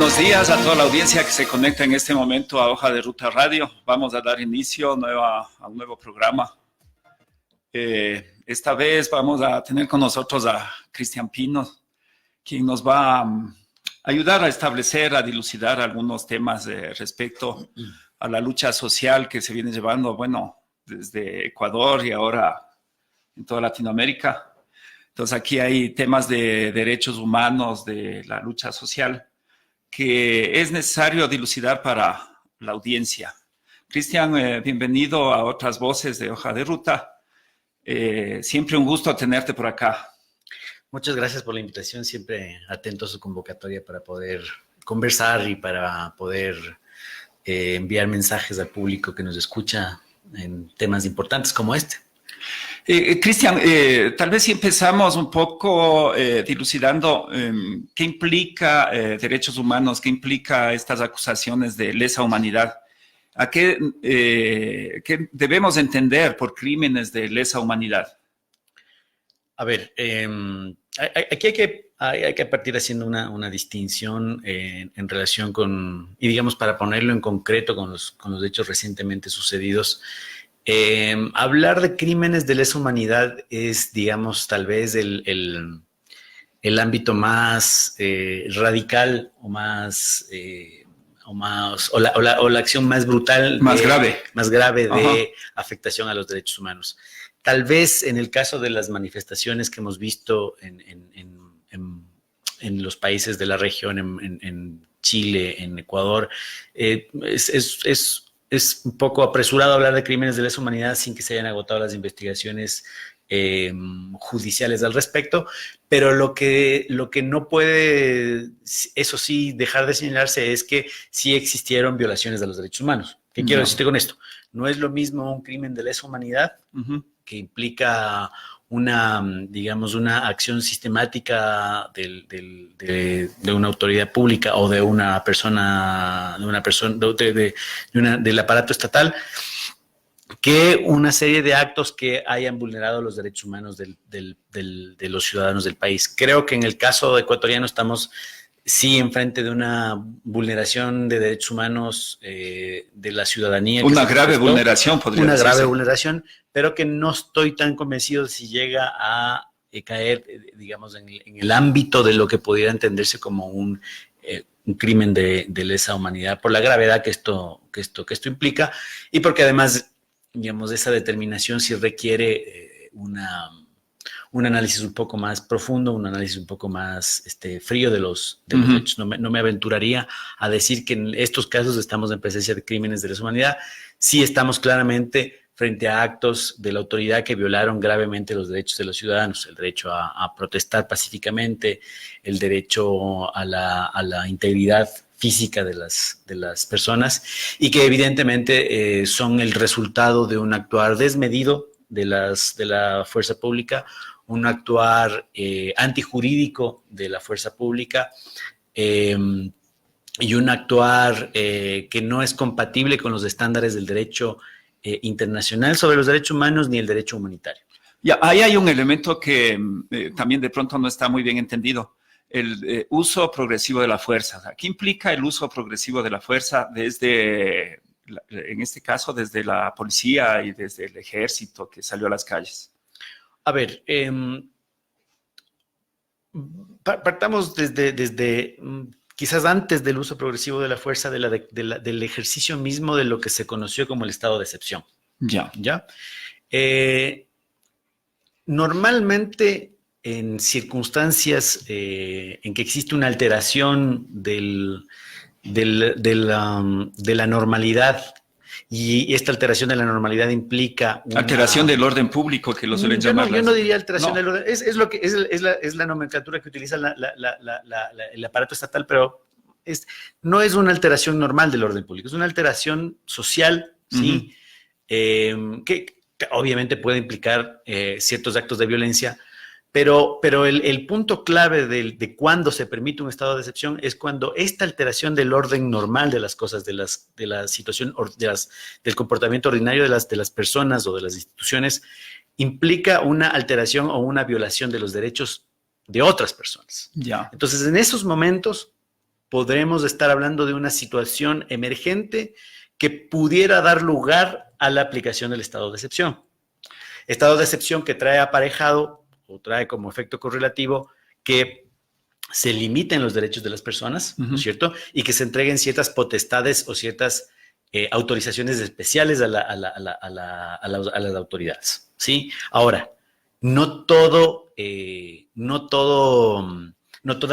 buenos días a toda la audiencia que se conecta en este momento a Hoja de Ruta Radio. Vamos a dar inicio a un nuevo programa. Esta vez vamos a tener con nosotros a Cristian Pino, quien nos va a ayudar a establecer, a dilucidar algunos temas respecto a la lucha social que se viene llevando, bueno, desde Ecuador y ahora en toda Latinoamérica. Entonces aquí hay temas de derechos humanos, de la lucha social, que es necesario dilucidar para la audiencia. Cristian, bienvenido a otras voces de Hoja de Ruta. Siempre un gusto tenerte por acá. Muchas gracias por la invitación, siempre atento a su convocatoria para poder conversar y para poder enviar mensajes al público que nos escucha en temas importantes como este. Cristian, tal vez si empezamos un poco dilucidando qué implica derechos humanos, qué implica estas acusaciones de lesa humanidad. ¿A qué debemos entender por crímenes de lesa humanidad? A ver, aquí hay que partir haciendo una distinción en relación con, y digamos para ponerlo en concreto con los hechos recientemente sucedidos. Hablar de crímenes de lesa humanidad es, digamos, tal vez el ámbito más radical o la acción más brutal, más grave de afectación a los derechos humanos. Tal vez en el caso de las manifestaciones que hemos visto en los países de la región, en Chile, en Ecuador, es un poco apresurado hablar de crímenes de lesa humanidad sin que se hayan agotado las investigaciones judiciales al respecto, pero lo que no puede, eso sí, dejar de señalarse es que sí existieron violaciones de los derechos humanos. ¿Qué quiero decirte con esto? No es lo mismo un crimen de lesa humanidad que implica una acción sistemática de una autoridad pública o de una persona, del aparato estatal, que una serie de actos que hayan vulnerado los derechos humanos de los ciudadanos del país. Creo que en el caso ecuatoriano estamos sí enfrente de una vulneración de derechos humanos de la ciudadanía. Una grave vulneración, podría decirse. Una grave vulneración, pero que no estoy tan convencido si llega a caer, digamos, en el ámbito de lo que pudiera entenderse como un crimen de lesa humanidad, por la gravedad que esto implica y porque además, digamos, esa determinación sí requiere un análisis un poco más profundo, un análisis un poco más frío de los hechos. No me aventuraría a decir que en estos casos estamos en presencia de crímenes de lesa humanidad. Sí estamos claramente frente a actos de la autoridad que violaron gravemente los derechos de los ciudadanos, el derecho a protestar pacíficamente, el derecho a la integridad física de las personas y que evidentemente son el resultado de un actuar desmedido de la fuerza pública, un actuar antijurídico de la fuerza pública y un actuar que no es compatible con los estándares del derecho internacional sobre los derechos humanos ni el derecho humanitario. Ya, ahí hay un elemento que también de pronto no está muy bien entendido, el uso progresivo de la fuerza. ¿Qué implica el uso progresivo de la fuerza desde, en este caso, desde la policía y desde el ejército que salió a las calles? A ver, partamos desde quizás antes del uso progresivo de la fuerza, del ejercicio mismo de lo que se conoció como el estado de excepción. ¿Ya? Normalmente, en circunstancias en que existe una alteración de la normalidad, y esta alteración de la normalidad implica alteración del orden público, que lo suelen llamar. Yo no diría alteración del orden, es la nomenclatura que utiliza el aparato estatal, pero no es una alteración normal del orden público, es una alteración social, ¿sí? Que obviamente puede implicar ciertos actos de violencia, pero el punto clave de cuándo se permite un estado de excepción es cuando esta alteración del orden normal de las cosas, de la situación, del comportamiento ordinario de las personas o de las instituciones, implica una alteración o una violación de los derechos de otras personas. Ya. Entonces, en esos momentos, podremos estar hablando de una situación emergente que pudiera dar lugar a la aplicación del estado de excepción. Estado de excepción que trae aparejado o trae como efecto correlativo que se limiten los derechos de las personas, ¿no es cierto? Y que se entreguen ciertas potestades o ciertas autorizaciones especiales a las autoridades, ¿sí? Ahora, no toda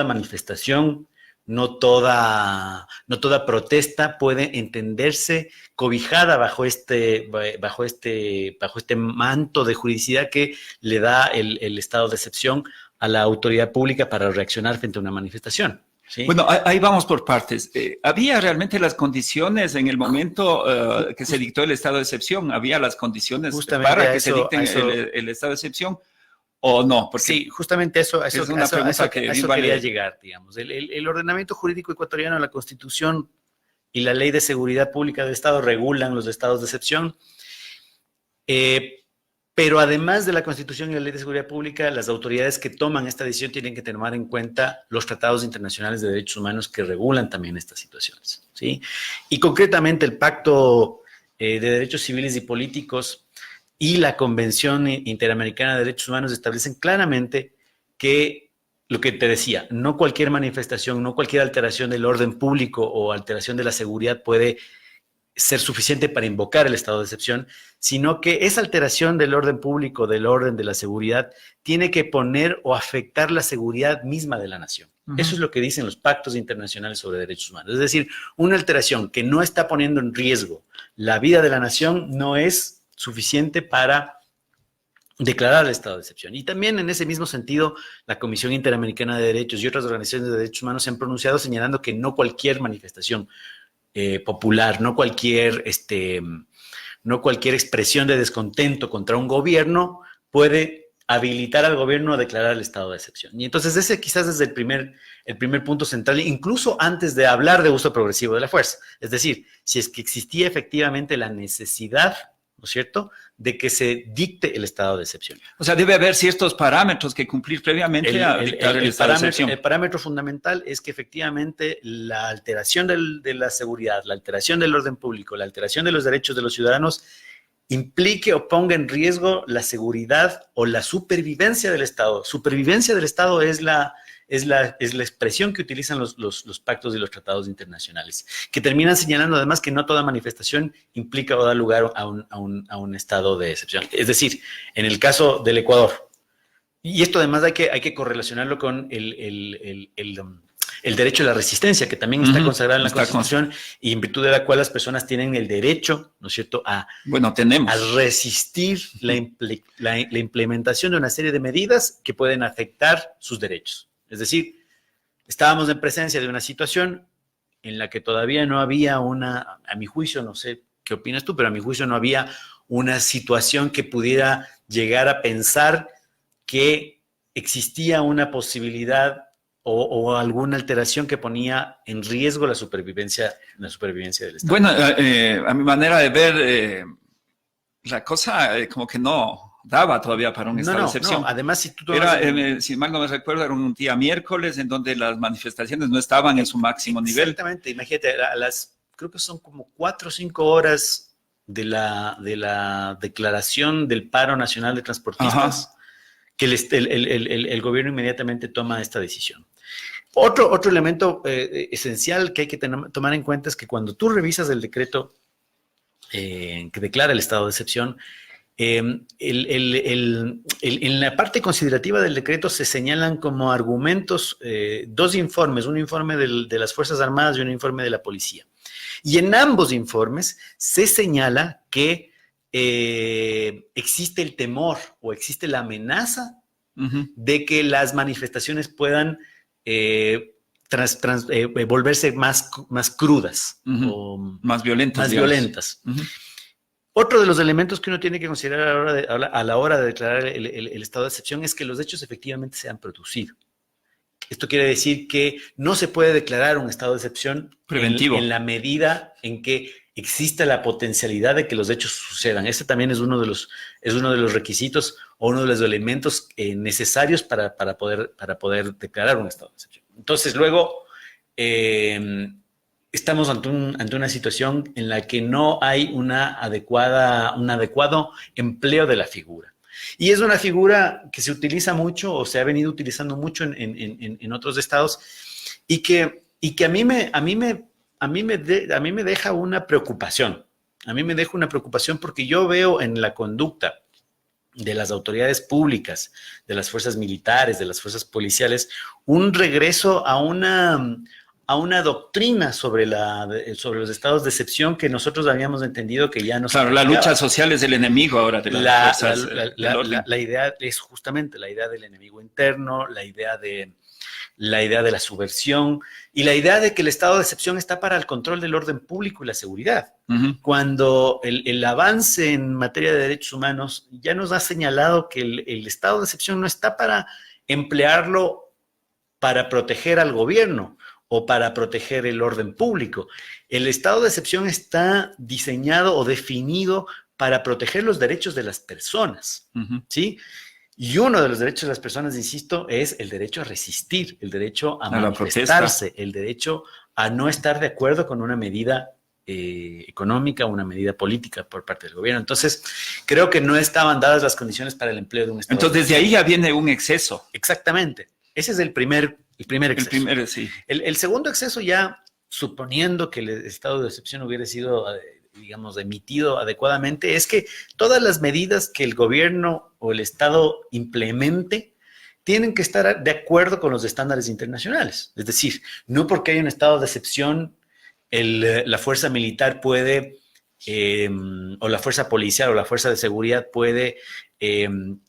manifestación, no toda protesta puede entenderse cobijada bajo este manto de juridicidad que le da el estado de excepción a la autoridad pública para reaccionar frente a una manifestación. ¿Sí? Bueno, ahí vamos por partes. ¿Había realmente las condiciones en el momento que se dictó el estado de excepción? ¿Había las condiciones justamente para que se dicte el estado de excepción o no? Porque sí, justamente eso quería llegar. llegar, digamos. El ordenamiento jurídico ecuatoriano, la Constitución y la Ley de Seguridad Pública del Estado regulan los estados de excepción. Pero además de la Constitución y la Ley de Seguridad Pública, las autoridades que toman esta decisión tienen que tomar en cuenta los tratados internacionales de derechos humanos que regulan también estas situaciones, ¿sí? Y concretamente el Pacto de Derechos Civiles y Políticos y la Convención Interamericana de Derechos Humanos establecen claramente que, lo que te decía, no cualquier manifestación, no cualquier alteración del orden público o alteración de la seguridad puede ser suficiente para invocar el estado de excepción, sino que esa alteración del orden público, del orden de la seguridad, tiene que poner o afectar la seguridad misma de la nación. Eso es lo que dicen los pactos internacionales sobre derechos humanos. Es decir, una alteración que no está poniendo en riesgo la vida de la nación no es suficiente para declarar el estado de excepción. Y también en ese mismo sentido, la Comisión Interamericana de Derechos y otras organizaciones de derechos humanos se han pronunciado señalando que no cualquier manifestación popular, no cualquier expresión de descontento contra un gobierno puede habilitar al gobierno a declarar el estado de excepción. Y entonces ese quizás es el primer punto central, incluso antes de hablar de uso progresivo de la fuerza. Es decir, si es que existía efectivamente la necesidad, ¿no es cierto?, de que se dicte el estado de excepción. O sea, debe haber ciertos parámetros que cumplir previamente a dictar el estado de excepción. El parámetro fundamental es que efectivamente la alteración de la seguridad, la alteración del orden público, la alteración de los derechos de los ciudadanos implique o ponga en riesgo la seguridad o la supervivencia del Estado. Supervivencia del Estado es la expresión que utilizan los pactos y los tratados internacionales, que terminan señalando además que no toda manifestación implica o da lugar a un estado de excepción. Es decir, en el caso del Ecuador, y esto además hay que correlacionarlo con el derecho a la resistencia, que también está consagrado en la Constitución y en virtud de la cual las personas tienen el derecho, ¿no es cierto?, a resistir la implementación de una serie de medidas que pueden afectar sus derechos. Es decir, estábamos en presencia de una situación en la que todavía no había a mi juicio, no sé qué opinas tú, pero a mi juicio no había una situación que pudiera llegar a pensar que existía una posibilidad o alguna alteración que ponía en riesgo la supervivencia del Estado. Bueno, a mi manera de ver, la cosa como que no daba todavía para un estado de excepción. No. Además, si tú si mal no me recuerdo, era un día miércoles en donde las manifestaciones no estaban en su máximo nivel. Exactamente, imagínate, creo que son como 4 o 5 horas de la declaración del paro nacional de transportistas, que el gobierno inmediatamente toma esta decisión. Otro elemento esencial que hay que tomar en cuenta es que cuando tú revisas el decreto que declara el estado de excepción, en la parte considerativa del decreto se señalan como argumentos 2 informes, un informe de las Fuerzas Armadas y un informe de la policía. Y en ambos informes se señala que existe el temor o existe la amenaza de que las manifestaciones puedan volverse más crudas o más violentas. Otro de los elementos que uno tiene que considerar a la hora de declarar el estado de excepción es que los hechos efectivamente se han producido. Esto quiere decir que no se puede declarar un estado de excepción preventivo en la medida en que exista la potencialidad de que los hechos sucedan. Este también es uno de los requisitos o uno de los elementos necesarios para poder declarar un estado de excepción. Entonces, luego, estamos ante una situación en la que no hay un adecuado empleo de la figura. Y es una figura que se utiliza mucho o se ha venido utilizando mucho en otros estados y que a mí me deja una preocupación. A mí me deja una preocupación porque yo veo en la conducta de las autoridades públicas, de las fuerzas militares, de las fuerzas policiales, un regreso a una doctrina sobre los estados de excepción que nosotros habíamos entendido que ya no se Claro, la lucha social es el enemigo ahora de las fuerzas del orden. La idea es justamente la idea del enemigo interno, la idea de la subversión y la idea de que el estado de excepción está para el control del orden público y la seguridad. Uh-huh. Cuando el avance en materia de derechos humanos ya nos ha señalado que el estado de excepción no está para emplearlo para proteger al gobierno o para proteger el orden público. El estado de excepción está diseñado o definido para proteger los derechos de las personas, uh-huh. ¿Sí? Y uno de los derechos de las personas, insisto, es el derecho a resistir, el derecho a manifestarse, el derecho a no estar de acuerdo con una medida económica, una medida política por parte del gobierno. Entonces, creo que no estaban dadas las condiciones para el empleo de un estado. Entonces, desde ahí ya viene un exceso. Exactamente. Ese es el primer exceso. Sí. El segundo exceso, ya suponiendo que el estado de excepción hubiera sido, digamos, emitido adecuadamente, es que todas las medidas que el gobierno o el Estado implemente tienen que estar de acuerdo con los estándares internacionales. Es decir, no porque hay un estado de excepción, la fuerza militar puede, o la fuerza policial o la fuerza de seguridad puede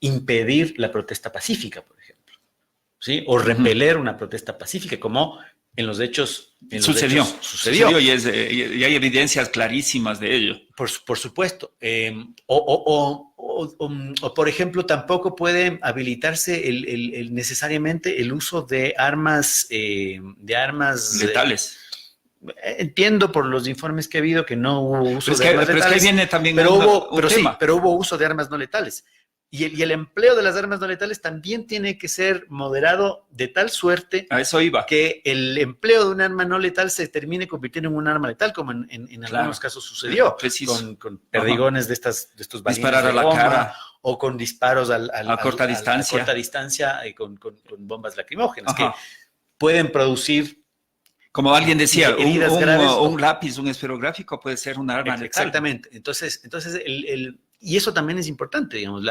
impedir la protesta pacífica, por ejemplo, ¿sí? O repeler una protesta pacífica, como en los hechos sucedió y hay evidencias clarísimas de ello. Por supuesto. O, por ejemplo, tampoco puede habilitarse necesariamente el uso de armas letales. Entiendo por los informes que ha habido que no hubo uso de armas letales. Pero es que viene también pero hubo uso de armas no letales. Y el empleo de las armas no letales también tiene que ser moderado de tal suerte a eso iba. Que el empleo de un arma no letal se termine convirtiendo en un arma letal, como en algunos casos sucedió, con perdigones de estos balines disparar a la cara o con disparos a corta distancia, con bombas lacrimógenas que pueden producir, como alguien decía, graves, un lápiz, un esferográfico puede ser un arma letal. Exactamente. Entonces y eso también es importante, digamos.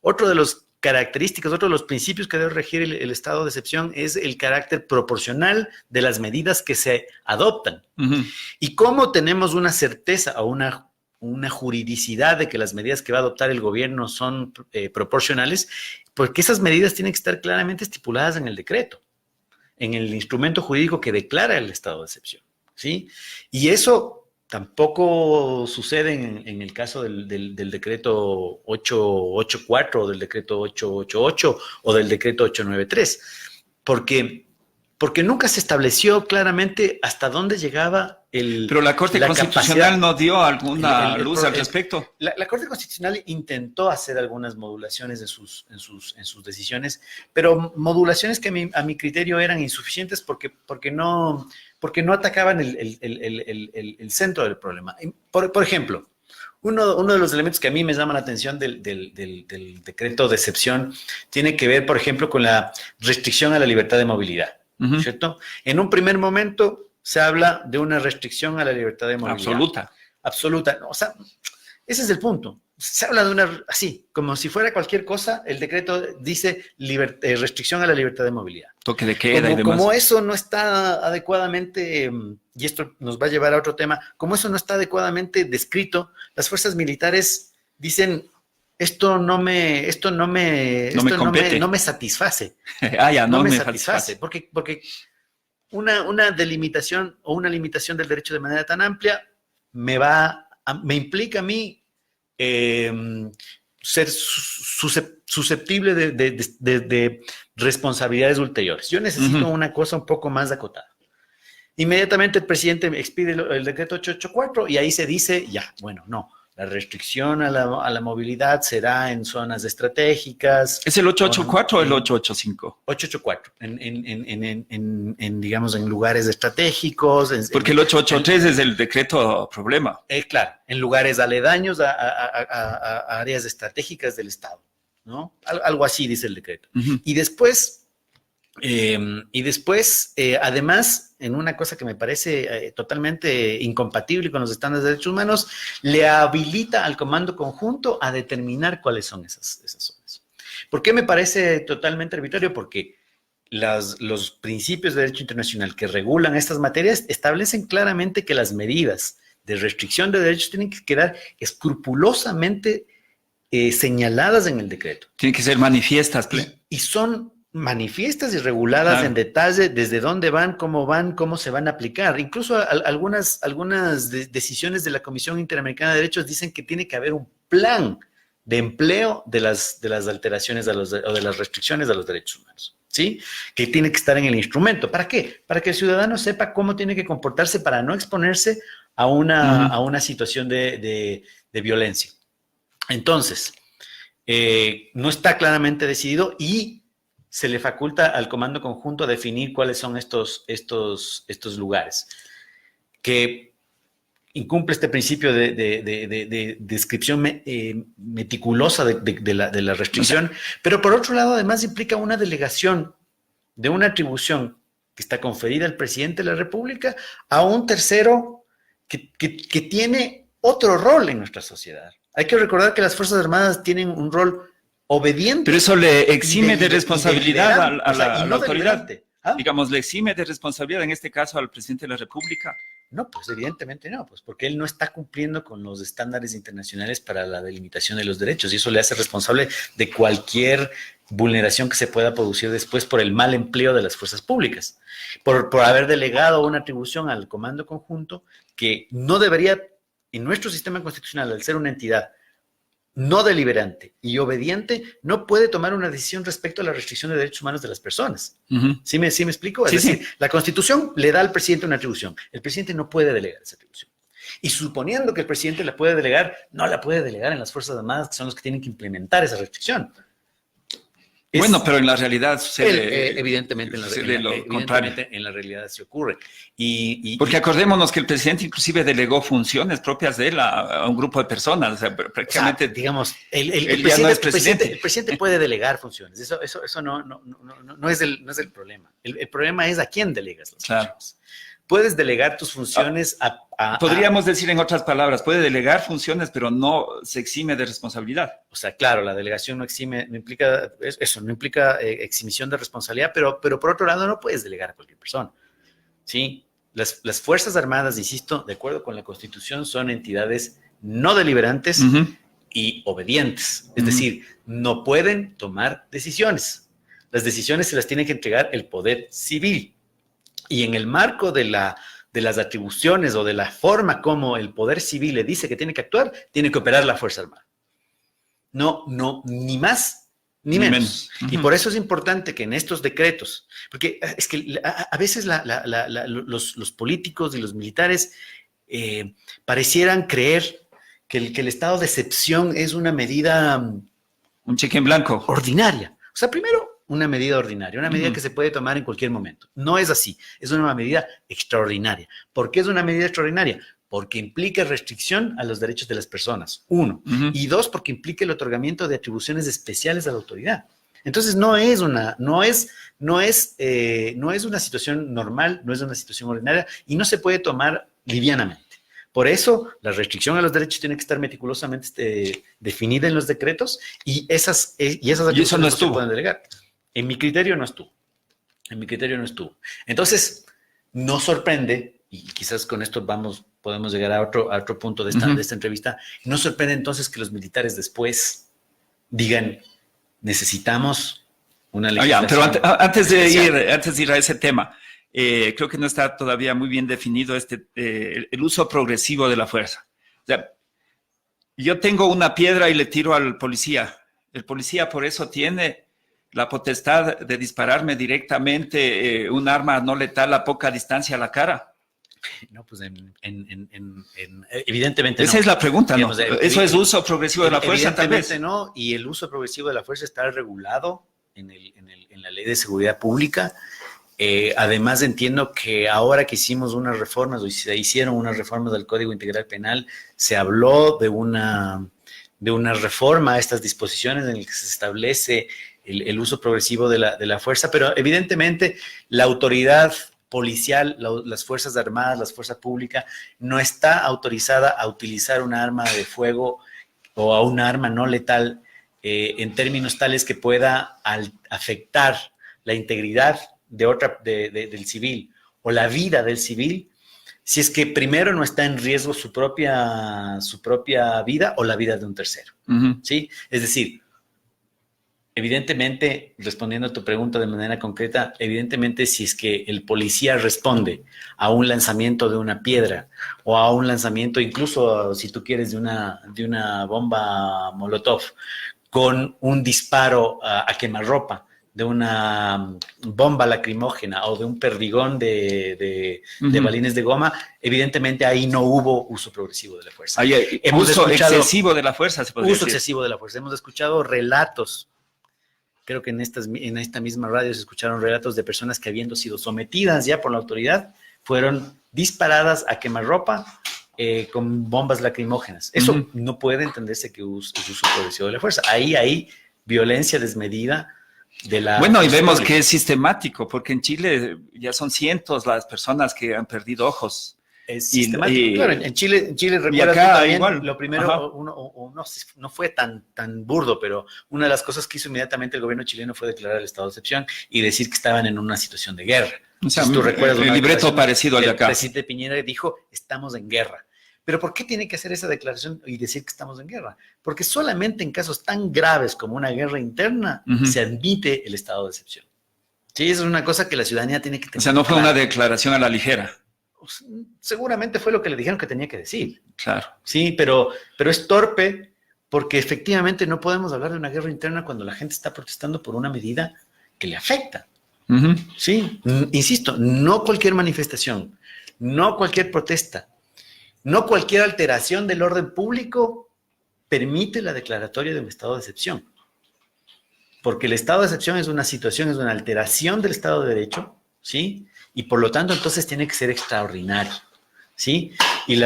Otro de los características, otro de los principios que debe regir el estado de excepción es el carácter proporcional de las medidas que se adoptan. Uh-huh. Y cómo tenemos una certeza o una juridicidad de que las medidas que va a adoptar el gobierno son proporcionales, porque esas medidas tienen que estar claramente estipuladas en el decreto, en el instrumento jurídico que declara el estado de excepción, ¿sí? Y eso tampoco sucede en el caso del decreto 884 o del decreto 888 o del decreto 893, porque nunca se estableció claramente hasta dónde llegaba Pero la Corte Constitucional no dio alguna luz al respecto. La Corte Constitucional intentó hacer algunas modulaciones en sus decisiones, pero modulaciones que a mi criterio eran insuficientes porque no atacaban el centro del problema. Por ejemplo, uno de los elementos que a mí me llama la atención del decreto de excepción tiene que ver, por ejemplo, con la restricción a la libertad de movilidad, uh-huh. ¿Cierto? En un primer momento se habla de una restricción a la libertad de movilidad. Absoluta. O sea, ese es el punto. Se habla de así, como si fuera cualquier cosa, el decreto dice restricción a la libertad de movilidad. Toque de queda y demás. Como eso no está adecuadamente, y esto nos va a llevar a otro tema, como eso no está adecuadamente descrito, las fuerzas militares dicen, esto no me satisface. No me satisface. Porque una delimitación o una limitación del derecho de manera tan amplia me implica a mí ser susceptible de responsabilidades ulteriores. Yo necesito uh-huh. una cosa un poco más acotada. Inmediatamente el presidente expide el decreto 884 y ahí se dice, ya, bueno, no, La restricción a la movilidad será en zonas estratégicas. ¿Es el 884 o el 885? 884, digamos, en lugares estratégicos. Porque el 883 es el decreto problema. Claro, en lugares aledaños a áreas estratégicas del Estado, ¿no? Algo así dice el decreto. Uh-huh. Y después, además, en una cosa que me parece totalmente incompatible con los estándares de derechos humanos, le habilita al comando conjunto a determinar cuáles son esas zonas. ¿Por qué me parece totalmente arbitrario? Porque los principios de derecho internacional que regulan estas materias establecen claramente que las medidas de restricción de derechos tienen que quedar escrupulosamente señaladas en el decreto. Tienen que ser manifiestas. Y son manifiestas y reguladas, claro, en detalle desde dónde van, cómo se van a aplicar. Incluso algunas decisiones de la Comisión Interamericana de Derechos dicen que tiene que haber un plan de empleo de las alteraciones o de las restricciones a los derechos humanos, ¿sí? Que tiene que estar en el instrumento. ¿Para qué? Para que el ciudadano sepa cómo tiene que comportarse para no exponerse a una situación de violencia. Entonces, no está claramente decidido y se le faculta al comando conjunto a definir cuáles son estos lugares. Que incumple este principio de descripción meticulosa de la restricción, pero por otro lado además implica una delegación de una atribución que está conferida al presidente de la República a un tercero que tiene otro rol en nuestra sociedad. Hay que recordar que las Fuerzas Armadas tienen un rol obediente. Pero eso le exime de responsabilidad a la autoridad. ¿Ah? Digamos, le exime de responsabilidad, en este caso, al presidente de la República. No, pues evidentemente no, pues porque él no está cumpliendo con los estándares internacionales para la delimitación de los derechos y eso le hace responsable de cualquier vulneración que se pueda producir después por el mal empleo de las fuerzas públicas, por haber delegado una atribución al comando conjunto que no debería, en nuestro sistema constitucional, al ser una entidad no deliberante y obediente, no puede tomar una decisión respecto a la restricción de derechos humanos de las personas. Uh-huh. ¿Sí me explico? Sí, es decir, sí. La Constitución le da al presidente una atribución. El presidente no puede delegar esa atribución. Y suponiendo que el presidente la puede delegar, no la puede delegar en las Fuerzas Armadas, que son los que tienen que implementar esa restricción. Bueno, pero en la realidad sucede, evidentemente, en la realidad sí ocurre. Porque acordémonos que el presidente inclusive delegó funciones propias de él a un grupo de personas. O sea, prácticamente, digamos, él ya no es presidente. El presidente puede delegar funciones. Eso no es el problema. El problema es a quién delegas las funciones. Puedes delegar tus funciones podríamos decir en otras palabras, puede delegar funciones, pero no se exime de responsabilidad. O sea, claro, la delegación no implica exhibición de responsabilidad, pero por otro lado no puedes delegar a cualquier persona, ¿sí? Las Fuerzas Armadas, insisto, de acuerdo con la Constitución, son entidades no deliberantes uh-huh. y obedientes. Es uh-huh. decir, no pueden tomar decisiones. Las decisiones se las tiene que entregar el poder civil. Y en el marco de las atribuciones o de la forma como el poder civil le dice que tiene que actuar, tiene que operar la Fuerza Armada. No, ni más ni menos. Uh-huh. Y por eso es importante que en estos decretos, porque es que a veces los políticos y los militares parecieran creer que el estado de excepción es una medida... un cheque en blanco. Ordinaria. O sea, primero... una medida ordinaria, una medida uh-huh. que se puede tomar en cualquier momento. No es así, es una medida extraordinaria. ¿Por qué es una medida extraordinaria? Porque implica restricción a los derechos de las personas, uno. Uh-huh. Y dos, porque implica el otorgamiento de atribuciones especiales a la autoridad. Entonces no es una situación normal, no es una situación ordinaria y no se puede tomar livianamente. Por eso, la restricción a los derechos tiene que estar meticulosamente definida en los decretos y esas atribuciones no se pueden delegar. En mi criterio no estuvo. Entonces, no sorprende, y quizás con esto podemos llegar a otro punto de esta entrevista, no sorprende entonces que los militares después digan, necesitamos una legislación. Pero antes de ir a ese tema, creo que no está todavía muy bien definido el uso progresivo de la fuerza. O sea, yo tengo una piedra y le tiro al policía. El policía por eso tiene la potestad de dispararme directamente un arma no letal a poca distancia a la cara. No, pues evidentemente Esa no. es la pregunta, ¿no? Digamos, Eso es uso progresivo de la fuerza, tal vez. Evidentemente no, y el uso progresivo de la fuerza está regulado en la Ley de Seguridad Pública. Además, entiendo que ahora que hicimos unas reformas, o se hicieron unas reformas del Código Integral Penal, se habló de una reforma a estas disposiciones en las que se establece el uso progresivo de la fuerza, pero evidentemente la autoridad policial, las Fuerzas Armadas, la fuerza pública, no está autorizada a utilizar un arma de fuego o a un arma no letal en términos tales que pueda afectar la integridad del civil o la vida del civil, si es que primero no está en riesgo su propia vida o la vida de un tercero. ¿Sí? Es decir, evidentemente, respondiendo a tu pregunta de manera concreta, evidentemente si es que el policía responde a un lanzamiento de una piedra o a un lanzamiento, incluso si tú quieres, de una bomba Molotov, con un disparo a quemarropa, de una bomba lacrimógena o de un perdigón de balines de goma, evidentemente ahí no hubo uso progresivo de la fuerza. Uso excesivo de la fuerza, se podría decir. Uso excesivo de la fuerza. Hemos escuchado relatos, creo que en esta misma radio se escucharon relatos de personas que, habiendo sido sometidas ya por la autoridad, fueron disparadas a quemarropa con bombas lacrimógenas. Eso no puede entenderse que es uso progresivo de la fuerza. Ahí hay violencia desmedida. Bueno, y vemos que es sistemático, porque en Chile ya son cientos las personas que han perdido ojos. Es sistemático. Claro, en Chile recuerdas acá también, igual. Lo primero, no fue tan burdo, pero una de las cosas que hizo inmediatamente el gobierno chileno fue declarar el estado de excepción y decir que estaban en una situación de guerra. O sea, tú recuerdas el libreto parecido al de acá. El presidente Piñera dijo, estamos en guerra. Pero ¿por qué tiene que hacer esa declaración y decir que estamos en guerra? Porque solamente en casos tan graves como una guerra interna se admite el estado de excepción. Sí, eso es una cosa que la ciudadanía tiene que tener. O sea, no fue una declaración a la ligera. Seguramente fue lo que le dijeron que tenía que decir. Claro. Sí, pero es torpe porque efectivamente no podemos hablar de una guerra interna cuando la gente está protestando por una medida que le afecta. Sí, insisto, no cualquier manifestación, no cualquier protesta, no cualquier alteración del orden público permite la declaratoria de un estado de excepción. Porque el estado de excepción es una situación, es una alteración del Estado de Derecho, ¿sí? Y por lo tanto, entonces tiene que ser extraordinario, ¿sí? Y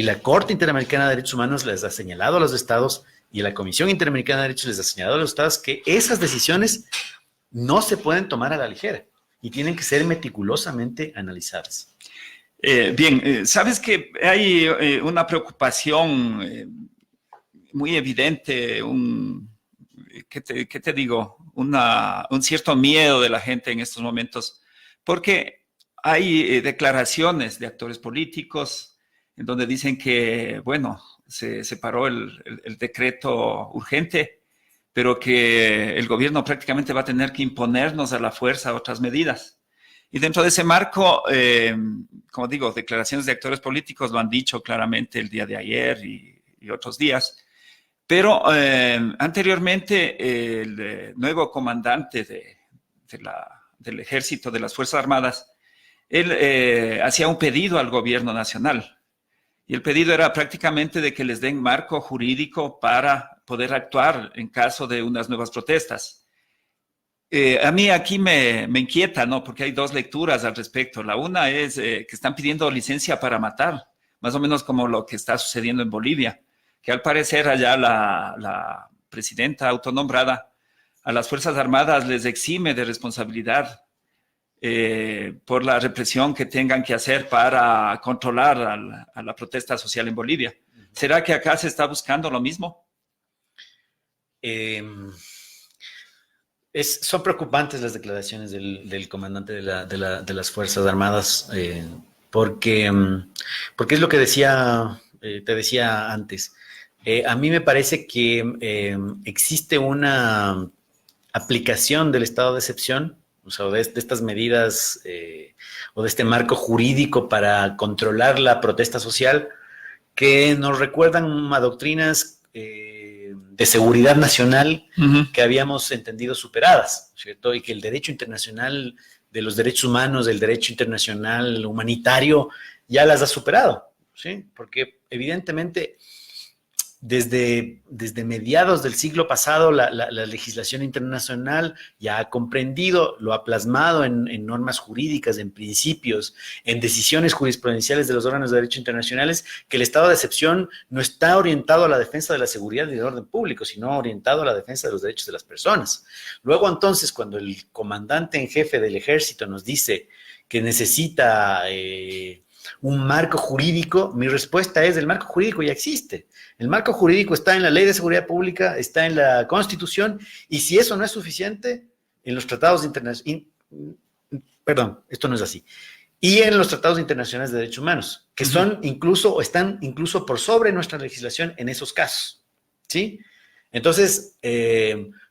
la Corte Interamericana de Derechos Humanos les ha señalado a los estados y la Comisión Interamericana de Derechos les ha señalado a los estados que esas decisiones no se pueden tomar a la ligera y tienen que ser meticulosamente analizadas. Bien, sabes que hay una preocupación muy evidente, ¿qué te digo? Un cierto miedo de la gente en estos momentos, porque hay declaraciones de actores políticos en donde dicen que, bueno, se separó el decreto urgente, pero que el gobierno prácticamente va a tener que imponernos a la fuerza otras medidas. Y dentro de ese marco, como digo, declaraciones de actores políticos lo han dicho claramente el día de ayer y otros días. Pero anteriormente el nuevo comandante del Ejército, de las Fuerzas Armadas, él hacía un pedido al gobierno nacional. Y el pedido era prácticamente de que les den marco jurídico para poder actuar en caso de unas nuevas protestas. A mí aquí me inquieta, ¿no? Porque hay dos lecturas al respecto. La una es que están pidiendo licencia para matar, más o menos como lo que está sucediendo en Bolivia, que al parecer allá la presidenta autonombrada a las Fuerzas Armadas les exime de responsabilidad por la represión que tengan que hacer para controlar a la protesta social en Bolivia. ¿Será que acá se está buscando lo mismo? Son preocupantes las declaraciones del comandante de las Fuerzas Armadas, porque es lo que te decía antes. A mí me parece que existe una aplicación del estado de excepción, o sea, de estas medidas o de este marco jurídico para controlar la protesta social, que nos recuerdan a doctrinas de seguridad nacional que habíamos entendido superadas, ¿cierto? Y que el derecho internacional de los derechos humanos, del derecho internacional humanitario, ya las ha superado, ¿sí? Porque evidentemente desde mediados del siglo pasado la legislación internacional ya ha comprendido, lo ha plasmado en normas jurídicas, en principios, en decisiones jurisprudenciales de los órganos de derecho internacionales, que el estado de excepción no está orientado a la defensa de la seguridad y del orden público, sino orientado a la defensa de los derechos de las personas. Luego, entonces, cuando el comandante en jefe del ejército nos dice que necesita un marco jurídico, mi respuesta es: el marco jurídico ya existe. El marco jurídico está en la Ley de Seguridad Pública, está en la Constitución, y si eso no es suficiente, en los tratados internacionales, perdón, esto no es así, y en los tratados internacionales de derechos humanos, que son incluso, o están incluso por sobre nuestra legislación en esos casos, ¿sí? Entonces,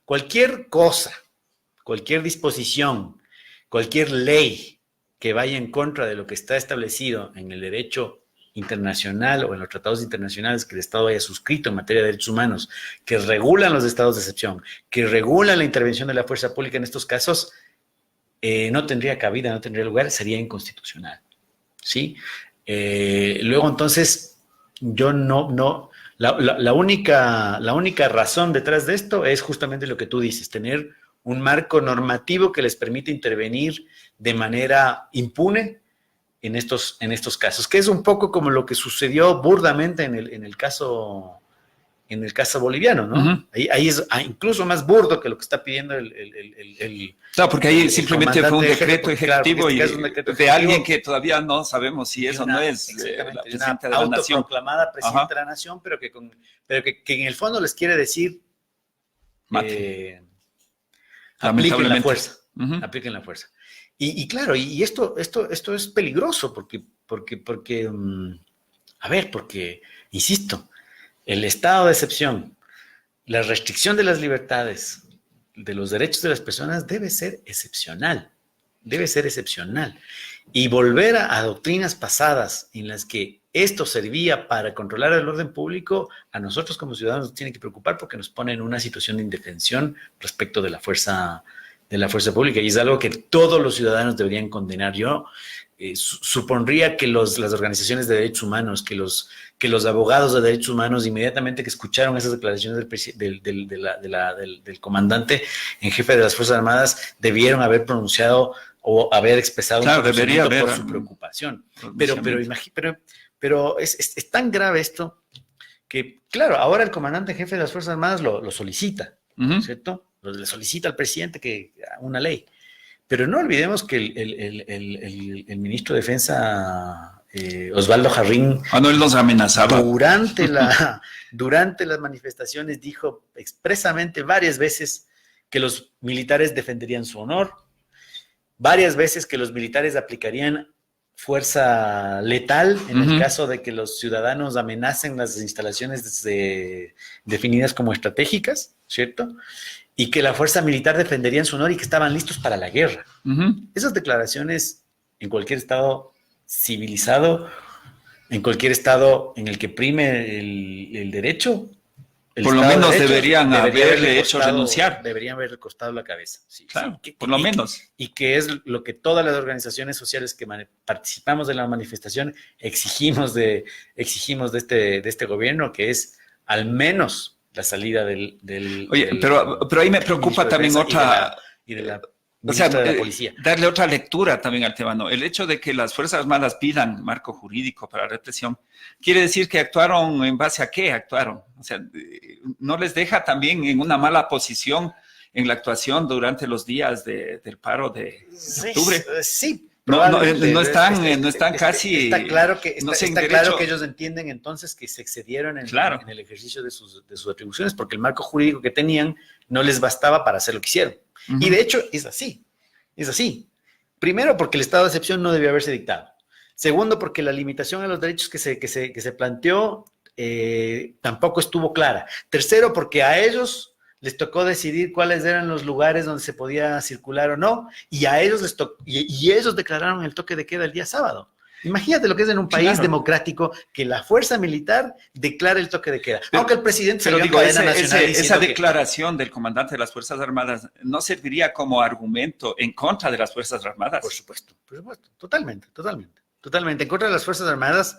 cualquier cosa, cualquier disposición, cualquier ley que vaya en contra de lo que está establecido en el derecho internacional o en los tratados internacionales que el Estado haya suscrito en materia de derechos humanos, que regulan los estados de excepción, que regulan la intervención de la fuerza pública en estos casos, no tendría cabida, no tendría lugar, sería inconstitucional, ¿sí? Luego, entonces, yo la única razón detrás de esto es justamente lo que tú dices, tener un marco normativo que les permite intervenir de manera impune en estos casos, que es un poco como lo que sucedió burdamente en el caso boliviano, ¿no? Ahí es incluso más burdo que lo que está pidiendo Claro, porque ahí simplemente fue un decreto ejecutivo, claro, y es un decreto de alguien que todavía no sabemos si eso no es la presidenta de la nación. Autoproclamada presidenta de la nación, pero que en el fondo les quiere decir apliquen la fuerza. Apliquen la fuerza. Y claro, y esto es peligroso porque, insisto, el estado de excepción, la restricción de las libertades, de los derechos de las personas debe ser excepcional. Y volver a doctrinas pasadas en las que esto servía para controlar el orden público, a nosotros como ciudadanos nos tiene que preocupar porque nos pone en una situación de indefensión respecto de la fuerza pública, y es algo que todos los ciudadanos deberían condenar. Yo supondría que las organizaciones de derechos humanos, que los abogados de derechos humanos, inmediatamente que escucharon esas declaraciones del comandante en jefe de las Fuerzas Armadas, debieron haber pronunciado o haber expresado un debería por su preocupación. Pero es tan grave esto que, claro, ahora el comandante en jefe de las Fuerzas Armadas lo solicita, ¿cierto? Le solicita al presidente que una ley. Pero no olvidemos que el ministro de Defensa, Osvaldo Jarrín, él nos amenazaba. Durante las manifestaciones dijo expresamente varias veces que los militares defenderían su honor, varias veces que los militares aplicarían fuerza letal en el caso de que los ciudadanos amenacen las instalaciones definidas como estratégicas, ¿cierto? Y que la fuerza militar defendería su honor y que estaban listos para la guerra. Esas declaraciones en cualquier estado civilizado, en cualquier estado en el que prime el derecho, por lo menos deberían haberle hecho renunciar. Deberían haberle costado la cabeza. Sí, claro, sí, por lo menos. Y que es lo que todas las organizaciones sociales que participamos de la manifestación exigimos de este gobierno, que es al menos la salida pero ahí me preocupa también otra... Y de la policía. Darle otra lectura también al tema, ¿no? El hecho de que las Fuerzas Armadas pidan marco jurídico para represión, quiere decir que actuaron en base a qué actuaron. O sea, no les deja también en una mala posición en la actuación durante los días del paro de octubre. Sí. No están casi... Está claro que ellos entienden entonces que se excedieron en el ejercicio de sus atribuciones, porque el marco jurídico que tenían no les bastaba para hacer lo que hicieron. Y de hecho es así. Primero, porque el estado de excepción no debió haberse dictado. Segundo, porque la limitación a los derechos que se planteó tampoco estuvo clara. Tercero, porque a ellos les tocó decidir cuáles eran los lugares donde se podía circular o no, y a ellos ellos declararon el toque de queda el día sábado. Imagínate lo que es en un país Claro. democrático que la fuerza militar declare el toque de queda. Aunque el presidente Pero salió en digo, cadena nacional esa diciendo que... declaración del comandante de las Fuerzas Armadas no serviría como argumento en contra de las Fuerzas Armadas. Por supuesto, totalmente en contra de las Fuerzas Armadas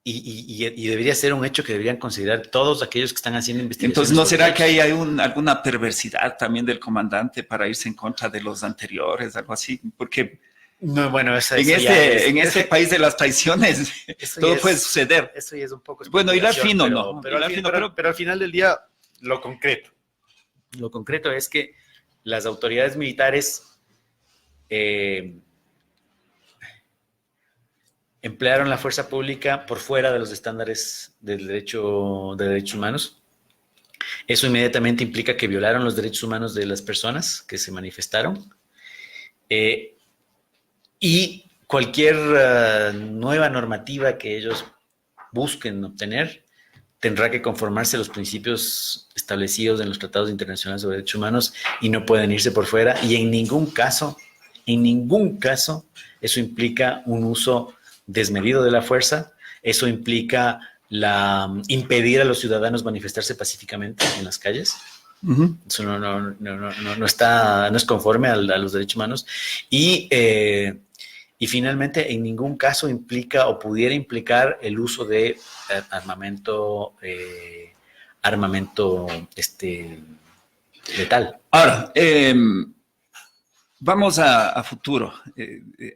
y debería ser un hecho que deberían considerar todos aquellos que están haciendo investigaciones. Entonces, ¿no será que hay alguna perversidad también del comandante para irse en contra de los anteriores, algo así? Porque no, bueno, en este país de las traiciones todo puede suceder. Eso ya es un poco... Bueno, hilar fino, pero, ¿no? Pero, pero al final del día, lo concreto es que las autoridades militares emplearon la fuerza pública por fuera de los estándares de derechos humanos. Eso inmediatamente implica que violaron los derechos humanos de las personas que se manifestaron. Y cualquier nueva normativa que ellos busquen obtener tendrá que conformarse a los principios establecidos en los tratados internacionales sobre derechos humanos y no pueden irse por fuera. Y en ningún caso, eso implica un uso desmedido de la fuerza. Eso implica impedir a los ciudadanos manifestarse pacíficamente en las calles. Uh-huh. Eso no es conforme a los derechos humanos. Y finalmente, en ningún caso implica o pudiera implicar el uso de armamento letal. Ahora, vamos a futuro.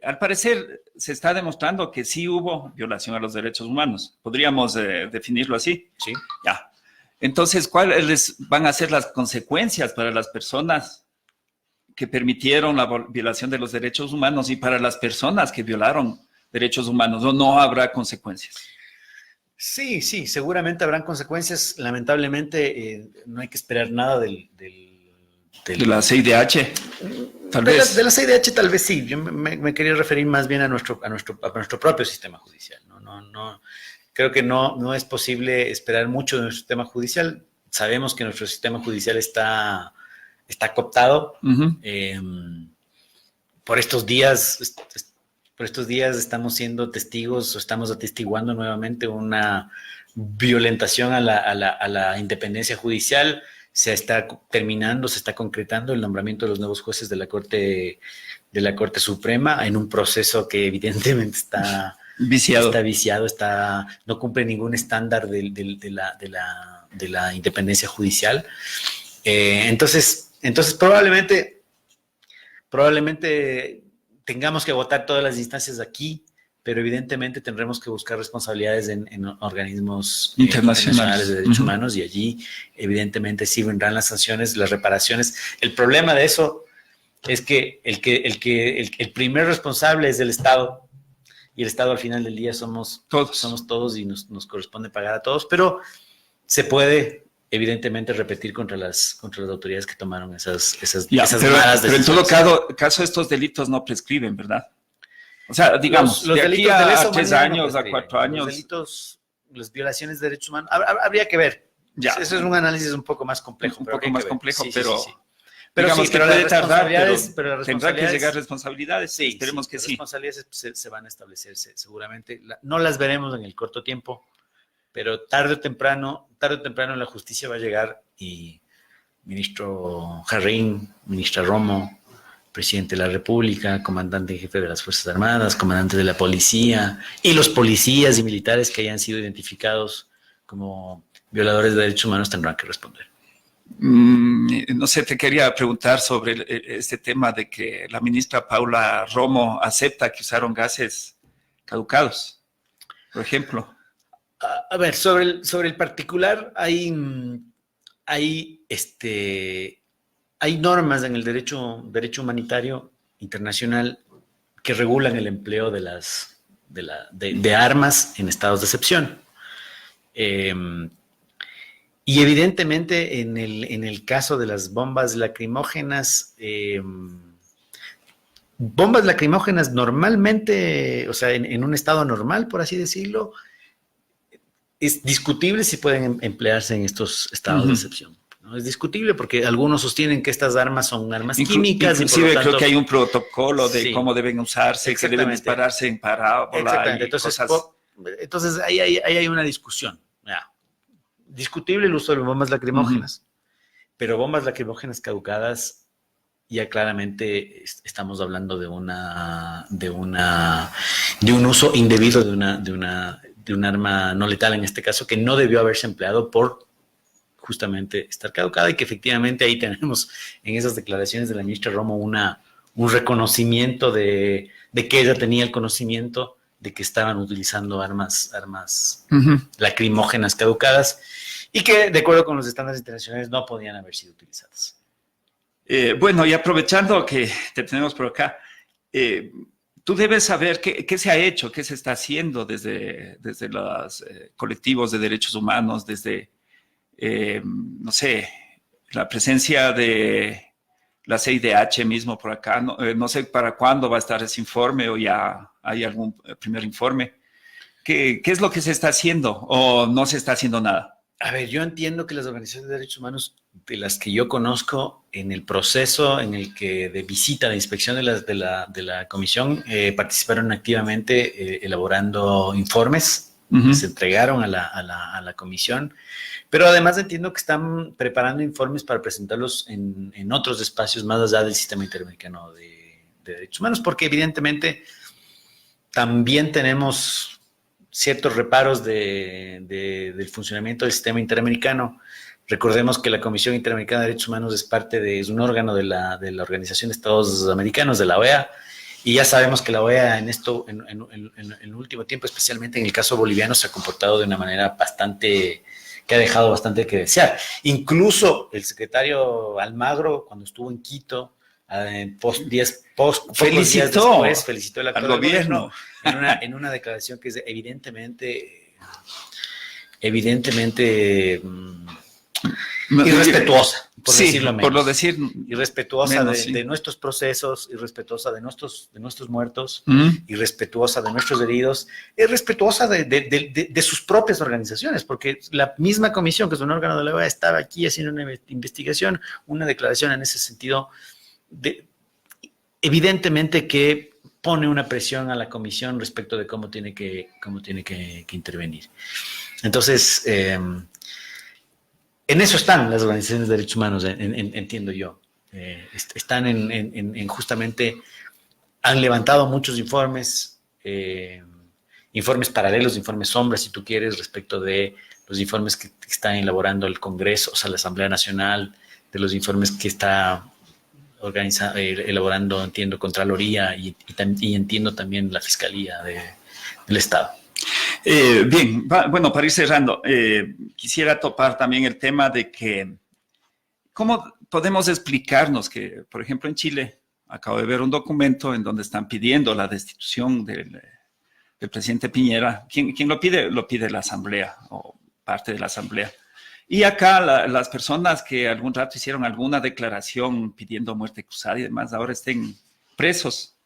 Al parecer se está demostrando que sí hubo violación a los derechos humanos. ¿Podríamos definirlo así? Sí. Ya. Entonces, ¿cuáles van a ser las consecuencias para las personas que permitieron la violación de los derechos humanos y para las personas que violaron derechos humanos? ¿O no habrá consecuencias? Sí, seguramente habrán consecuencias. Lamentablemente, no hay que esperar nada de la CIDH. Tal vez. De la CIDH tal vez sí. Yo me quería referir más bien a nuestro propio sistema judicial. No, creo que no es posible esperar mucho de nuestro sistema judicial. Sabemos que nuestro sistema judicial está cooptado. Uh-huh. Por estos días estamos siendo testigos o estamos atestiguando nuevamente una violentación a la independencia judicial. Se está concretando el nombramiento de los nuevos jueces de la Corte Suprema en un proceso que evidentemente está viciado, no cumple ningún estándar de la independencia judicial. Entonces probablemente tengamos que agotar todas las instancias aquí, pero evidentemente tendremos que buscar responsabilidades en organismos internacionales de derechos humanos, y allí evidentemente sí vendrán las sanciones, las reparaciones. El problema de eso es que el primer responsable es el Estado, y el Estado al final del día somos todos y nos corresponde pagar a todos, pero se puede evidentemente repetir contra las autoridades que tomaron esas malas decisiones. Pero en todo caso estos delitos no prescriben, ¿verdad? O sea, digamos, los de aquí delitos de lesa a 3 años, a 4 años. Los delitos, las violaciones de derechos humanos, habría que ver. Ya. Eso es un análisis un poco más complejo. Un poco más complejo, sí, pero... Sí. Pero digamos sí, que puede tardar, pero tendrá que llegar responsabilidades. Sí, esperemos que sí. Las responsabilidades se van a establecerse seguramente. No las veremos en el corto tiempo, pero tarde o temprano la justicia va a llegar, y ministro Jarrín, ministra Romo, presidente de la República, comandante en jefe de las Fuerzas Armadas, comandante de la policía, y los policías y militares que hayan sido identificados como violadores de derechos humanos tendrán que responder. No sé, te quería preguntar sobre este tema de que la ministra Paula Romo acepta que usaron gases caducados, por ejemplo. A ver, sobre el particular, hay normas en el derecho humanitario internacional que regulan el empleo de armas en estados de excepción. Y evidentemente en el caso de las bombas lacrimógenas, normalmente, o sea, en un estado normal, por así decirlo, es discutible si pueden emplearse en estos estados de excepción. ¿no? Es discutible porque algunos sostienen que estas armas son armas Inclu- químicas. Inclusive y por lo tanto, creo que hay un protocolo de sí, cómo deben usarse, que deben exactamente. dispararse en parábola Exactamente. y Entonces, cosas. entonces ahí hay una discusión. Ya. Discutible el uso de bombas lacrimógenas, pero bombas lacrimógenas caducadas ya claramente estamos hablando de un uso indebido de un arma no letal en este caso, que no debió haberse empleado por justamente estar caducada, y que efectivamente ahí tenemos en esas declaraciones de la ministra Romo un reconocimiento de que ella tenía el conocimiento de que estaban utilizando armas lacrimógenas caducadas y que, de acuerdo con los estándares internacionales, no podían haber sido utilizadas. Bueno, y aprovechando que te tenemos por acá, tú debes saber qué se ha hecho, qué se está haciendo desde los colectivos de derechos humanos, desde, no sé, la presencia de la CIDH mismo por acá. No sé para cuándo va a estar ese informe o ya hay algún primer informe. ¿Qué es lo que se está haciendo o no se está haciendo nada? A ver, yo entiendo que las organizaciones de derechos humanos, de las que yo conozco, en el proceso en el que de visita, de inspección de la comisión, participaron activamente elaborando informes que se entregaron a la comisión, pero además entiendo que están preparando informes para presentarlos en otros espacios más allá del sistema interamericano de derechos humanos, porque evidentemente también tenemos ciertos reparos del funcionamiento del sistema interamericano. Recordemos que la Comisión Interamericana de Derechos Humanos es un órgano de la Organización de Estados Americanos, de la OEA, y ya sabemos que la OEA en el último tiempo, especialmente en el caso boliviano, se ha comportado de una manera que ha dejado bastante que desear. Incluso el secretario Almagro, cuando estuvo en Quito, felicitó al actual gobierno en una declaración que es evidentemente irrespetuosa, por decirlo menos. Por lo decir irrespetuosa de nuestros procesos, irrespetuosa de nuestros muertos, irrespetuosa de nuestros heridos, irrespetuosa de sus propias organizaciones, porque la misma comisión, que es un órgano de la OEA, estaba aquí haciendo una investigación, una declaración en ese sentido, evidentemente que pone una presión a la comisión respecto de cómo tiene que intervenir. Entonces, en eso están las organizaciones de derechos humanos, entiendo yo. Están justamente, han levantado muchos informes, informes paralelos, informes sombras, si tú quieres, respecto de los informes que están elaborando el Congreso, o sea, la Asamblea Nacional, de los informes que está elaborando, entiendo, Contraloría y entiendo también la Fiscalía del Estado. Bien, bueno, para ir cerrando, quisiera topar también el tema de que, ¿cómo podemos explicarnos que, por ejemplo, en Chile, acabo de ver un documento en donde están pidiendo la destitución del presidente Piñera? ¿Quién lo pide? Lo pide la Asamblea o parte de la Asamblea. Y acá las personas que algún rato hicieron alguna declaración pidiendo muerte cruzada y demás, ahora estén presos.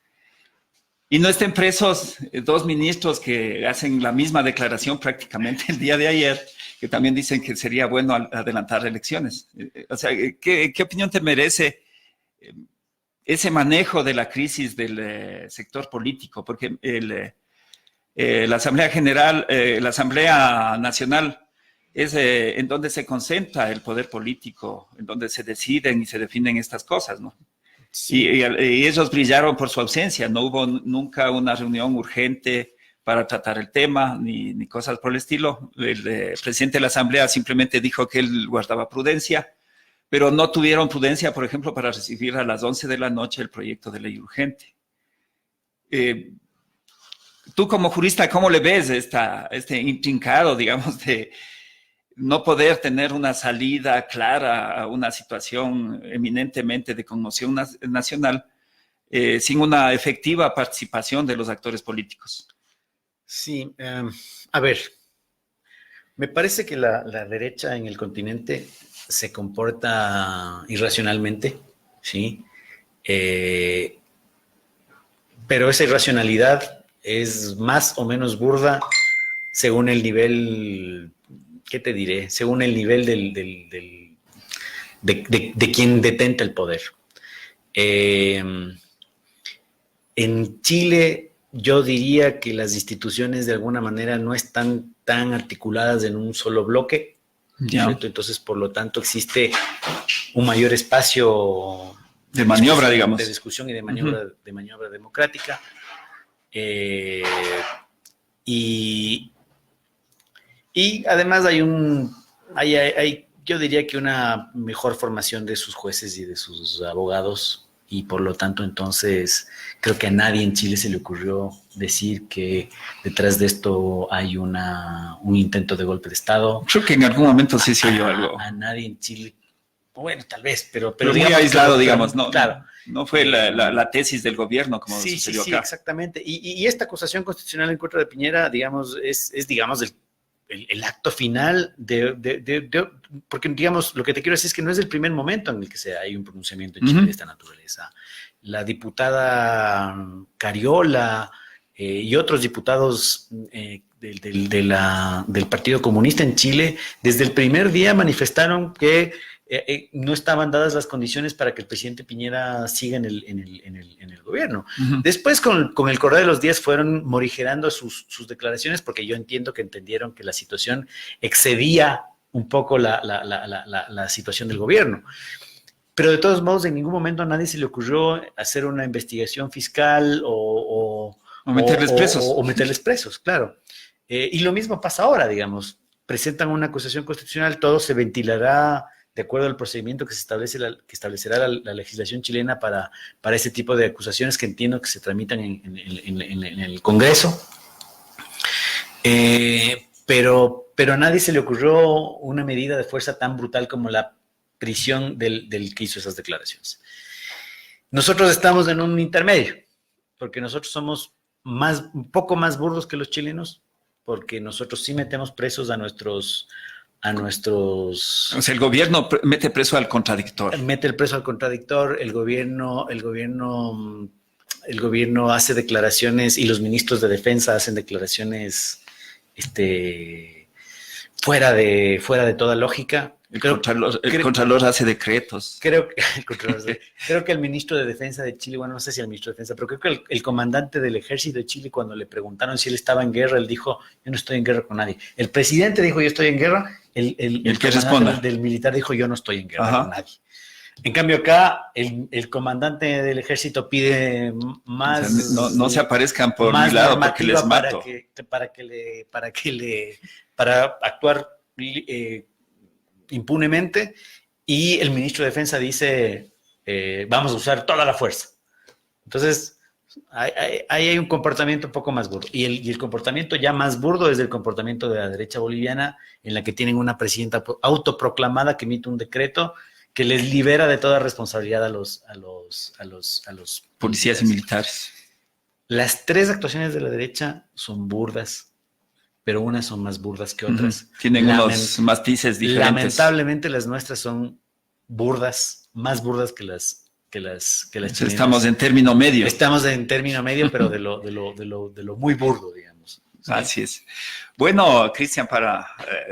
Y no estén presos dos ministros que hacen la misma declaración prácticamente el día de ayer, que también dicen que sería bueno adelantar elecciones. O sea, ¿qué opinión te merece ese manejo de la crisis del sector político? Porque la Asamblea General, la Asamblea Nacional es en donde se concentra el poder político, en donde se deciden y se definen estas cosas, ¿no? Sí. Y ellos brillaron por su ausencia, no hubo nunca una reunión urgente para tratar el tema, ni cosas por el estilo. El presidente de la Asamblea simplemente dijo que él guardaba prudencia, pero no tuvieron prudencia, por ejemplo, para recibir a las 11 de la noche el proyecto de ley urgente. Tú como jurista, ¿cómo le ves este intrincado, digamos, de no poder tener una salida clara a una situación eminentemente de conmoción nacional sin una efectiva participación de los actores políticos? Sí, a ver, me parece que la derecha en el continente se comporta irracionalmente, ¿sí? Pero esa irracionalidad es más o menos burda según el nivel, ¿qué te diré? Según el nivel de quien detenta el poder. En Chile, yo diría que las instituciones de alguna manera no están tan articuladas en un solo bloque, ¿cierto? Entonces, por lo tanto, existe un mayor espacio de maniobra, digamos. De discusión y de maniobra, de maniobra democrática. Y además hay yo diría que una mejor formación de sus jueces y de sus abogados, y por lo tanto entonces creo que a nadie en Chile se le ocurrió decir que detrás de esto hay un intento de golpe de Estado. Creo que en algún momento sí se oyó algo. A nadie en Chile, bueno, tal vez, pero muy digamos, aislado, digamos, no, claro. No fue la tesis del gobierno como sucedió acá. Sí, exactamente. Y esta acusación constitucional en contra de Piñera, digamos, es digamos, el acto final porque, digamos, lo que te quiero decir es que no es el primer momento en el que hay un pronunciamiento en Chile de esta naturaleza. La diputada Cariola y otros diputados del Partido Comunista en Chile, desde el primer día manifestaron que no estaban dadas las condiciones para que el presidente Piñera siga en el gobierno. Después, con el correr de los días, fueron morigerando sus declaraciones, porque yo entiendo que entendieron que la situación excedía un poco la situación del gobierno. Pero de todos modos, en ningún momento a nadie se le ocurrió hacer una investigación fiscal o meterles presos. O meterles presos, claro. Y lo mismo pasa ahora, digamos. Presentan una acusación constitucional, todo se ventilará de acuerdo al procedimiento que establecerá la legislación chilena para ese tipo de acusaciones, que entiendo que se tramitan en el Congreso. Pero a nadie se le ocurrió una medida de fuerza tan brutal como la prisión del que hizo esas declaraciones. Nosotros estamos en un intermedio, porque nosotros somos un poco más burdos que los chilenos, porque nosotros sí metemos presos a nuestros... O sea, el gobierno mete preso al contradictor. Mete el preso al contradictor, el gobierno hace declaraciones, y los ministros de defensa hacen declaraciones fuera de toda lógica. El Contralor hace decretos. Creo que el ministro de Defensa de Chile, bueno, no sé si el ministro de Defensa, pero creo que el comandante del ejército de Chile, cuando le preguntaron si él estaba en guerra, él dijo: yo no estoy en guerra con nadie. El presidente dijo: yo estoy en guerra. El que responda del militar dijo: yo no estoy en guerra con nadie. En cambio acá, el comandante del ejército pide más... O sea, no se aparezcan por mi lado porque les mato. Para actuar impunemente, y el ministro de Defensa dice: vamos a usar toda la fuerza. Entonces, ahí hay un comportamiento un poco más burdo. Y el comportamiento ya más burdo es el comportamiento de la derecha boliviana, en la que tienen una presidenta autoproclamada que emite un decreto que les libera de toda responsabilidad a los policías y militares. Las tres actuaciones de la derecha son burdas, pero unas son más burdas que otras. Tienen unos matices diferentes. Lamentablemente las nuestras son burdas, más burdas que las chilenas. Estamos en término medio. Estamos en término medio, pero de lo muy burdo, digamos. ¿Sí? Así es. Bueno, Cristian, para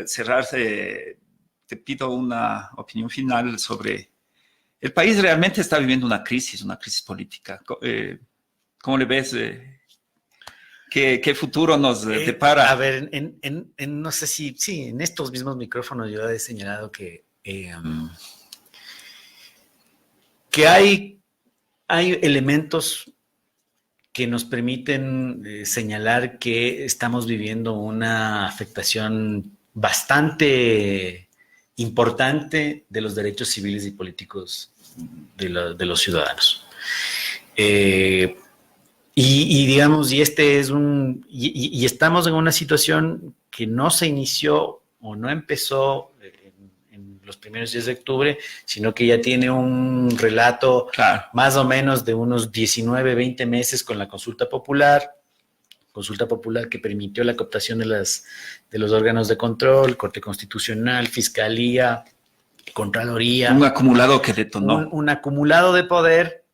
cerrar, te pido una opinión final sobre... El país realmente está viviendo una crisis política. ¿Cómo le ves? ¿Qué futuro nos depara? A ver, no sé si en estos mismos micrófonos yo he señalado que hay elementos que nos permiten señalar que estamos viviendo una afectación bastante importante de los derechos civiles y políticos de los ciudadanos. Digamos, y estamos en una situación que no se inició o no empezó en los primeros días de octubre, sino que ya tiene un relato más o menos de unos 19, 20 meses con la consulta popular que permitió la cooptación de los órganos de control, Corte Constitucional, Fiscalía, Contraloría. Un acumulado que detonó. Un acumulado de poder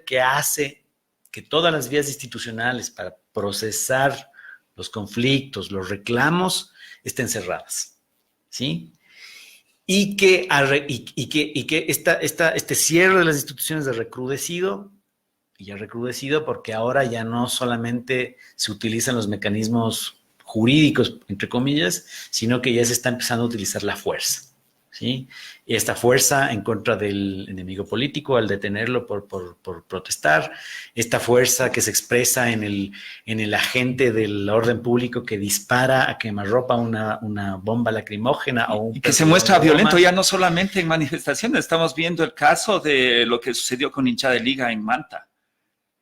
que hace que todas las vías institucionales para procesar los conflictos, los reclamos, estén cerradas, ¿sí? y que este cierre de las instituciones ha recrudecido, y ha recrudecido porque ahora ya no solamente se utilizan los mecanismos jurídicos, entre comillas, sino que ya se está empezando a utilizar la fuerza, ¿sí? Y esta fuerza en contra del enemigo político al detenerlo por protestar, esta fuerza que se expresa en el agente del orden público que dispara a quemarropa una bomba lacrimógena o un... Y que se muestra violento ya no solamente en manifestaciones, estamos viendo el caso de lo que sucedió con hincha de liga en Manta.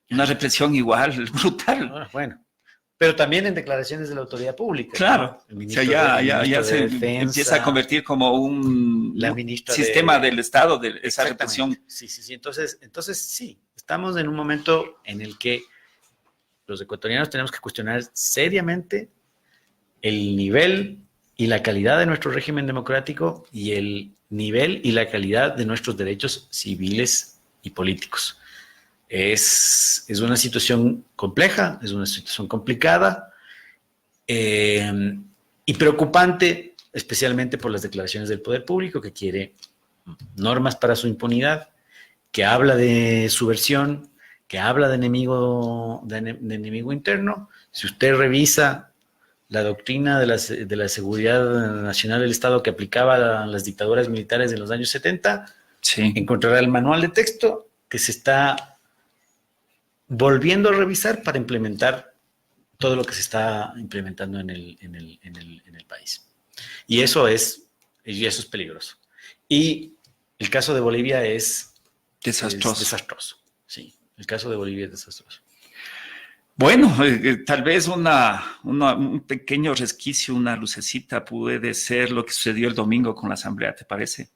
Una represión igual, brutal. Bueno, pero también en declaraciones de la autoridad pública. Claro, ¿no? o sea, ya se empieza a convertir como un sistema del Estado de esa represión. Sí. Entonces sí, estamos en un momento en el que los ecuatorianos tenemos que cuestionar seriamente el nivel y la calidad de nuestro régimen democrático y el nivel y la calidad de nuestros derechos civiles y políticos. Es una situación compleja, es una situación complicada y preocupante, especialmente por las declaraciones del poder público que quiere normas para su impunidad, que habla de subversión, que habla de enemigo interno. Si usted revisa la doctrina de la seguridad nacional del Estado que aplicaba las dictaduras militares en los años 70, sí, encontrará el manual de texto que se está volviendo a revisar para implementar todo lo que se está implementando en el país. Y eso es peligroso. Y el caso de Bolivia es desastroso. Sí, el caso de Bolivia es desastroso. Bueno, tal vez un pequeño resquicio, una lucecita puede ser lo que sucedió el domingo con la Asamblea, ¿te parece?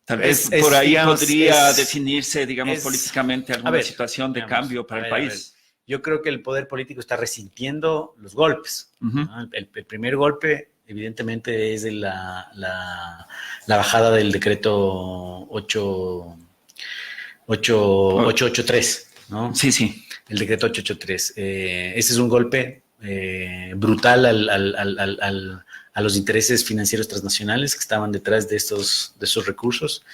Tal vez por ahí podría definirse, digamos, políticamente alguna situación de cambio para el país. Yo creo que el poder político está resintiendo los golpes. ¿No? El primer golpe, evidentemente, es de la bajada del decreto 883, ¿no? Sí. El decreto 883. Ese es un golpe brutal a los intereses financieros transnacionales que estaban detrás de estos recursos,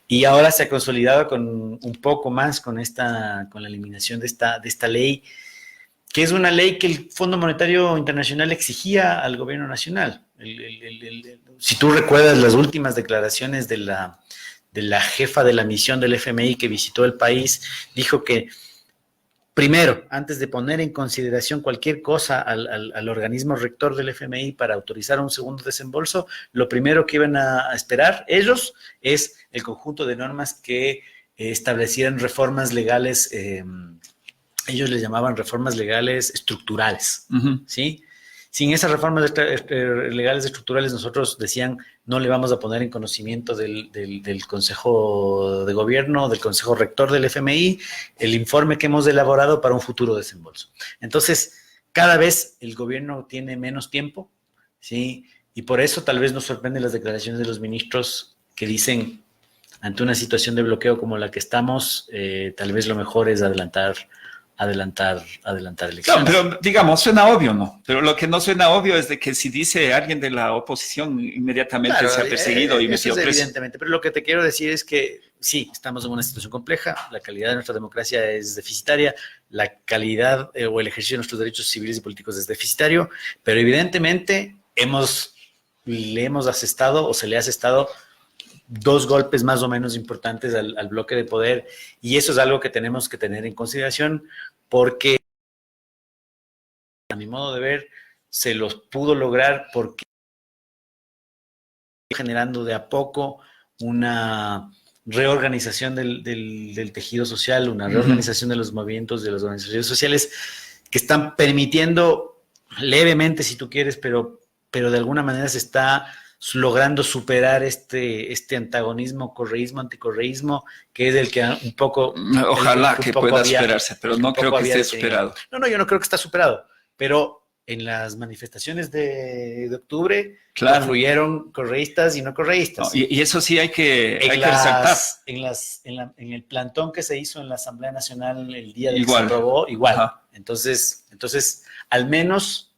y ahora se ha consolidado con un poco más con la eliminación de esta ley, que es una ley que el Fondo Monetario Internacional exigía al gobierno nacional. Si tú recuerdas las últimas declaraciones de la jefa de la misión del FMI que visitó el país, dijo que primero, antes de poner en consideración cualquier cosa al organismo rector del FMI para autorizar un segundo desembolso, lo primero que iban a esperar ellos es el conjunto de normas que establecieran reformas legales, ellos les llamaban reformas legales estructurales, ¿sí? Sin esas reformas legales estructurales, nosotros decían, no le vamos a poner en conocimiento del Consejo de Gobierno, del Consejo Rector del FMI, el informe que hemos elaborado para un futuro desembolso. Entonces, cada vez el gobierno tiene menos tiempo, ¿sí? Y por eso tal vez nos sorprenden las declaraciones de los ministros que dicen, ante una situación de bloqueo como la que estamos, tal vez lo mejor es adelantar elecciones. No, pero digamos, suena obvio, ¿no? Pero lo que no suena obvio es de que si dice alguien de la oposición, inmediatamente claro, se ha perseguido y metido preso. Evidentemente, pero lo que te quiero decir es que sí, estamos en una situación compleja, la calidad de nuestra democracia es deficitaria, la calidad o el ejercicio de nuestros derechos civiles y políticos es deficitario, pero evidentemente le hemos asestado o se le ha asestado dos golpes más o menos importantes al bloque de poder, y eso es algo que tenemos que tener en consideración porque, a mi modo de ver, se los pudo lograr porque generando de a poco una reorganización del tejido social, una reorganización de los movimientos, de las organizaciones sociales que están permitiendo levemente, si tú quieres, pero de alguna manera se está logrando superar este antagonismo correísmo-anticorreísmo, que es el que un poco... Ojalá que pueda superarse, pero no creo que esté superado. No, yo no creo que está superado, pero en las manifestaciones de octubre claro, fluyeron correístas y no correístas. No, y eso sí hay que resaltar. En el plantón que se hizo en la Asamblea Nacional el día de que se aprobó, igual. Ajá. Entonces, al menos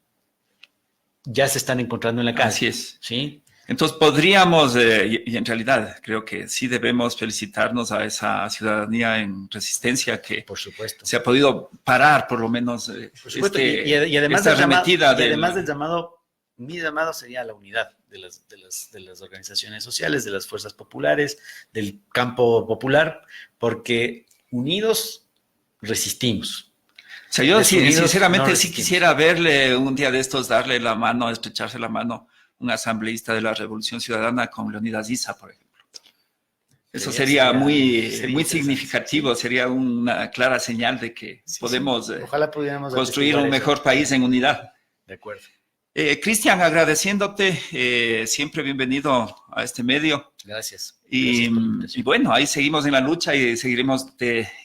ya se están encontrando en la calle. Así es. ¿Sí? Entonces podríamos, y en realidad creo que sí debemos felicitarnos a esa ciudadanía en resistencia que Por supuesto. se ha podido parar por lo menos Por supuesto. Y además, esta arremetida y además del llamado, mi llamado sería la unidad de las organizaciones sociales, de las fuerzas populares, del campo popular, porque unidos resistimos. O sea, yo sinceramente no sí quisiera verle un día de estos, darle la mano, estrecharse la mano, un asambleísta de la Revolución Ciudadana con Leonidas Issa, por ejemplo. Eso sería muy significativo, sería una clara señal de que podemos Ojalá pudiéramos construir un mejor país en unidad. De acuerdo. Cristian, agradeciéndote, siempre bienvenido a este medio. Gracias. Y bueno, ahí seguimos en la lucha y seguiremos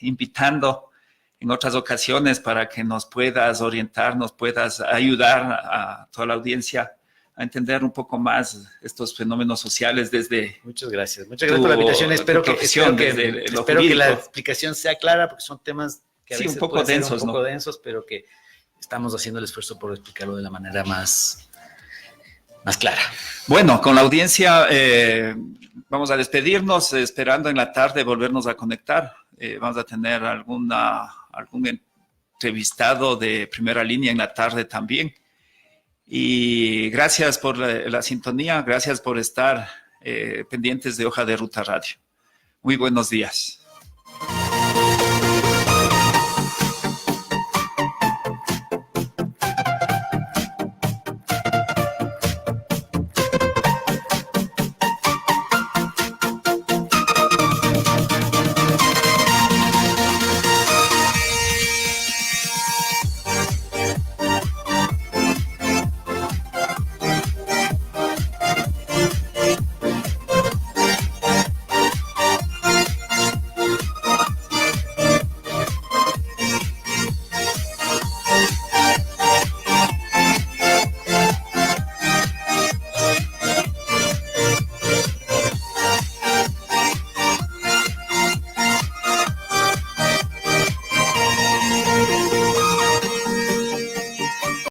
invitando en otras ocasiones para que nos puedas orientar, nos puedas ayudar a toda la audiencia a entender un poco más estos fenómenos sociales desde... Muchas gracias por la invitación. Espero que la explicación sea clara, porque son temas que a veces un poco densos, un poco densos, pero que estamos haciendo el esfuerzo por explicarlo de la manera más clara. Bueno, con la audiencia vamos a despedirnos, esperando en la tarde volvernos a conectar. Vamos a tener algún entrevistado de primera línea en la tarde también. Y gracias por la sintonía, gracias por estar pendientes de Hoja de Ruta Radio. Muy buenos días.